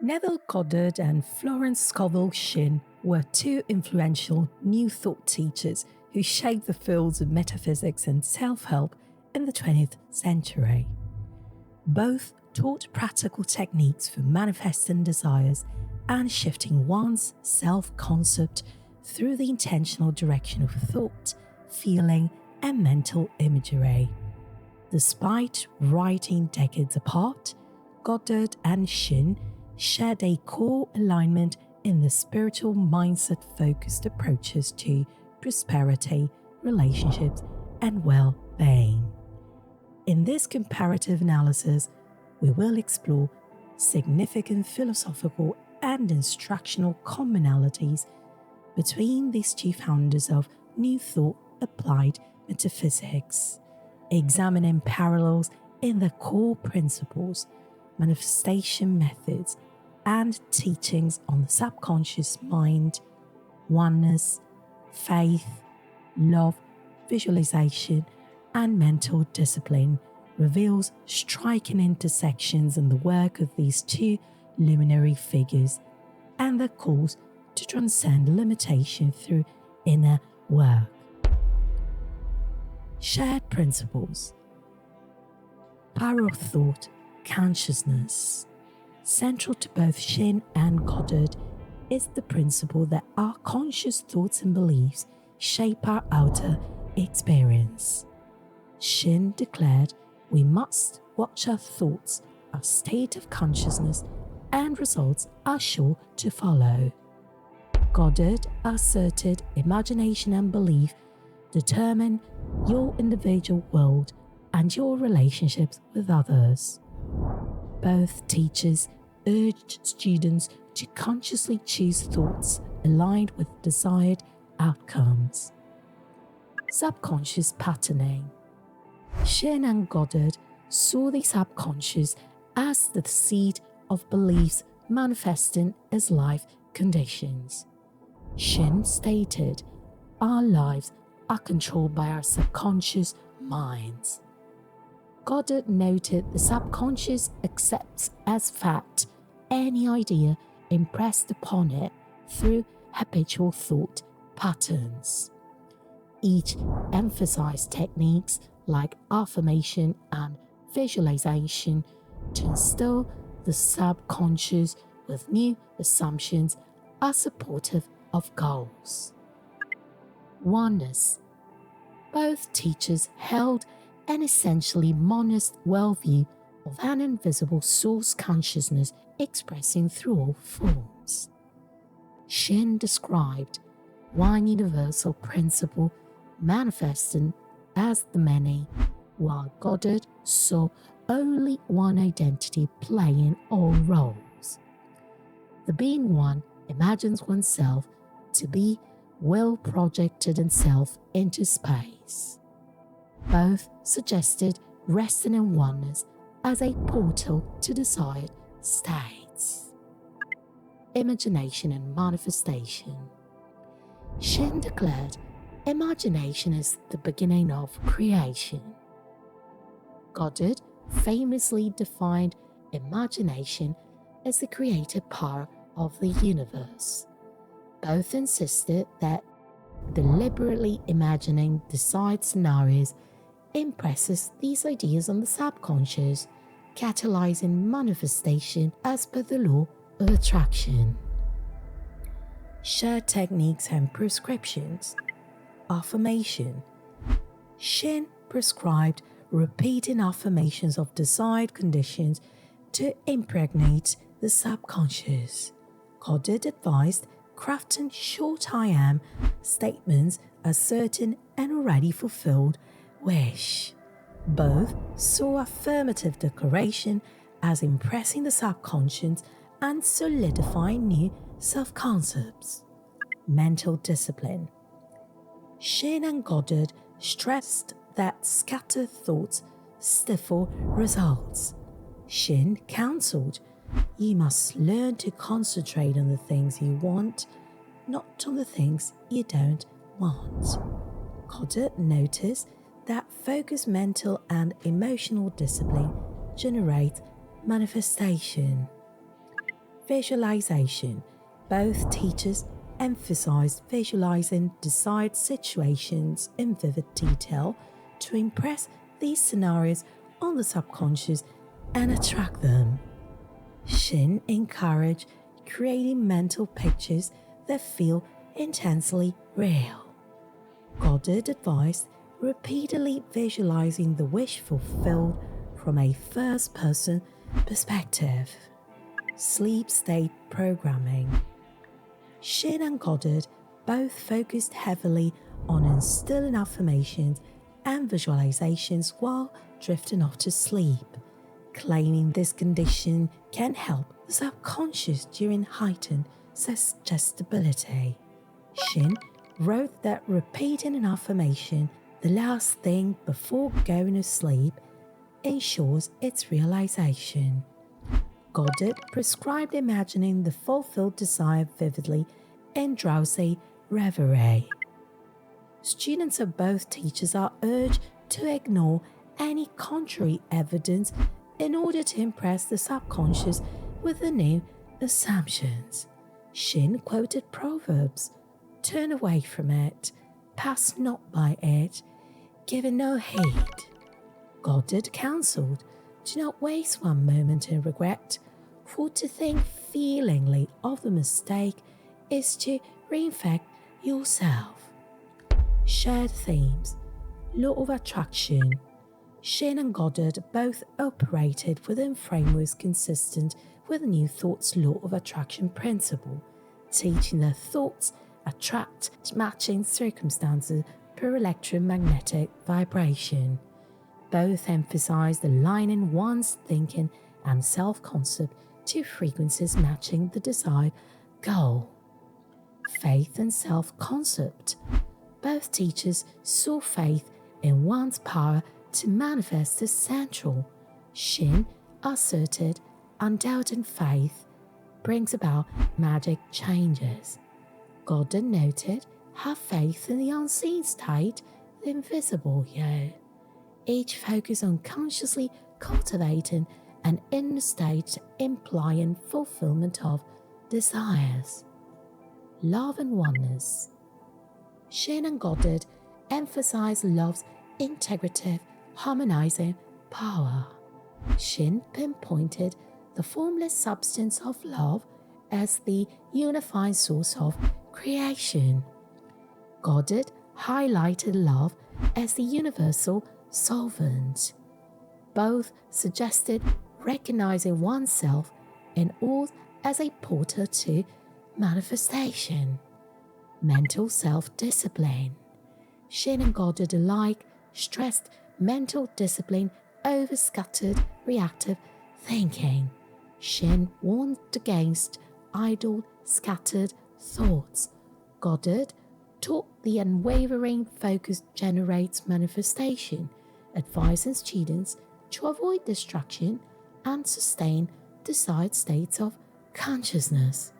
Neville Goddard and Florence Scovel Shinn were two influential New Thought teachers who shaped the fields of metaphysics and self-help in the 20th century. Both taught practical techniques for manifesting desires and shifting one's self-concept through the intentional direction of thought, feeling, and mental imagery. Despite writing decades apart, Goddard and Shinn shared a core alignment in the spiritual mindset-focused approaches to prosperity, relationships, and well-being. In this comparative analysis, we will explore significant philosophical and instructional commonalities between these two founders of New Thought applied metaphysics, examining parallels in the core principles, manifestation methods, and teachings on the subconscious mind, oneness, faith, love, visualization, and mental discipline reveals striking intersections in the work of these two luminary figures and their calls to transcend limitation through inner work. Shared principles. Power of thought, consciousness. Central to both Shinn and Goddard is the principle that our conscious thoughts and beliefs shape our outer experience. Shinn declared we must watch our thoughts, our state of consciousness, and results are sure to follow. Goddard asserted imagination and belief determine your individual world and your relationships with others. Both teachers urged students to consciously choose thoughts aligned with desired outcomes. Subconscious patterning. Shinn and Goddard saw the subconscious as the seed of beliefs manifesting as life conditions. Shinn stated, our lives are controlled by our subconscious minds. Goddard noted the subconscious accepts as fact any idea impressed upon it through habitual thought patterns. Each emphasized techniques like affirmation and visualization to instill the subconscious with new assumptions are supportive of goals. Oneness. Both teachers held an essentially monist worldview of an invisible source consciousness expressing through all forms. Shinn described one universal principle manifesting as the many, while Goddard saw only one identity playing all roles. The being one imagines oneself to be well projected in self into space. Both suggested resting in oneness as a portal to desired states. Imagination and manifestation. Shinn declared imagination is the beginning of creation. Goddard famously defined imagination as the creative power of the universe. Both insisted that deliberately imagining desired scenarios impresses these ideas on the subconscious, catalyzing manifestation as per the law of attraction. Shared techniques and prescriptions. Affirmation. Shinn prescribed repeating affirmations of desired conditions to impregnate the subconscious. Goddard advised crafting short I am statements asserting an already fulfilled wish. Both saw affirmative declaration as impressing the subconscious and solidifying new self-concepts. Mental discipline. Shinn and Goddard stressed that scattered thoughts stifle results. Shinn counseled, you must learn to concentrate on the things you want, not on the things you don't want. Goddard noticed that focused mental and emotional discipline generates manifestation. visualization. Both teachers emphasized visualizing desired situations in vivid detail to impress these scenarios on the subconscious and attract them. Shinn encouraged creating mental pictures that feel intensely real. Goddard advised repeatedly visualizing the wish fulfilled from a first-person perspective. Sleep state programming. Shinn and Goddard both focused heavily on instilling affirmations and visualizations while drifting off to sleep, claiming this condition can help the subconscious during heightened suggestibility. Shinn wrote that repeating an affirmation the last thing before going to sleep ensures its realization. Goddard prescribed imagining the fulfilled desire vividly in drowsy reverie. Students of both teachers are urged to ignore any contrary evidence in order to impress the subconscious with the new assumptions. Shinn quoted Proverbs, "Turn away from it, pass not by it, give it no heed." Goddard counselled, "Do not waste one moment in regret, for to think feelingly of the mistake is to reinfect yourself." Shared themes. Law of attraction. Shinn and Goddard both operated within frameworks consistent with the New Thought's law of attraction principle, teaching that thoughts attract matching circumstances per electromagnetic vibration. Both emphasized aligning one's thinking and self-concept to frequencies matching the desired goal. Faith and self-concept. Both teachers saw faith in one's power to manifest as central. Shinn asserted undoubted faith brings about magic changes. Goddard noted have faith in the unseen state, the invisible you. Each focused on consciously cultivating an inner state implying fulfillment of desires. Love and oneness. Shinn and Goddard emphasized love's integrative, harmonizing power. Shinn pinpointed the formless substance of love as the unifying source of creation. Goddard highlighted love as the universal solvent. Both suggested recognizing oneself in all as a portal to manifestation. Mental self-discipline. Shinn and Goddard alike stressed mental discipline over scattered reactive thinking. Shinn warned against idle, scattered thoughts. Goddard taught the unwavering focus generates manifestation, advising students to avoid distraction and sustain desired states of consciousness.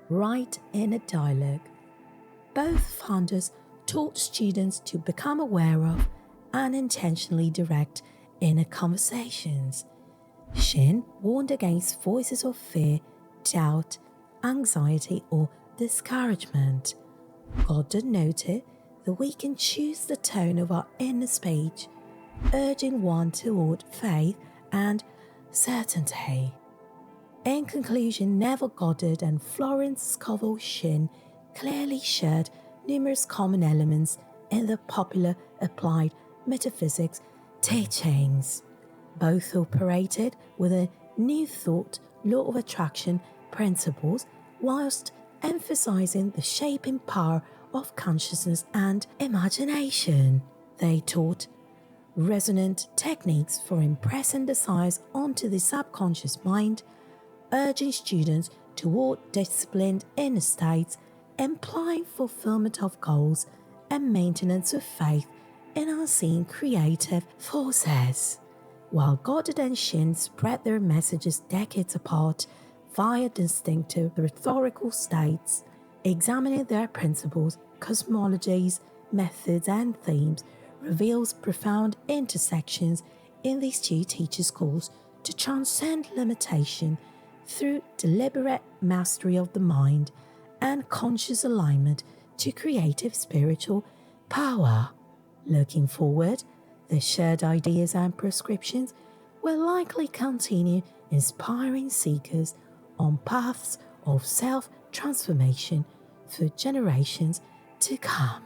Write inner dialogue. Both founders taught students to become aware of and intentionally direct inner conversations. Shinn warned against voices of fear, doubt, anxiety, or discouragement. Goddard noted that we can choose the tone of our inner speech, urging one toward faith and certainty. In conclusion, Neville Goddard and Florence Scovel Shinn clearly shared numerous common elements in the popular applied metaphysics teachings. Both operated with a New Thought law of attraction principles whilst emphasizing the shaping power of consciousness and imagination. They taught resonant techniques for impressing desires onto the subconscious mind, urging students toward disciplined inner states, implying fulfillment of goals and maintenance of faith in unseen creative forces. While Goddard and Shinn spread their messages decades apart via distinctive rhetorical states, examining their principles, cosmologies, methods, and themes reveals profound intersections in these two teacher schools to transcend limitation, through deliberate mastery of the mind and conscious alignment to creative spiritual power. Looking forward, the shared ideas and prescriptions will likely continue inspiring seekers on paths of self-transformation for generations to come.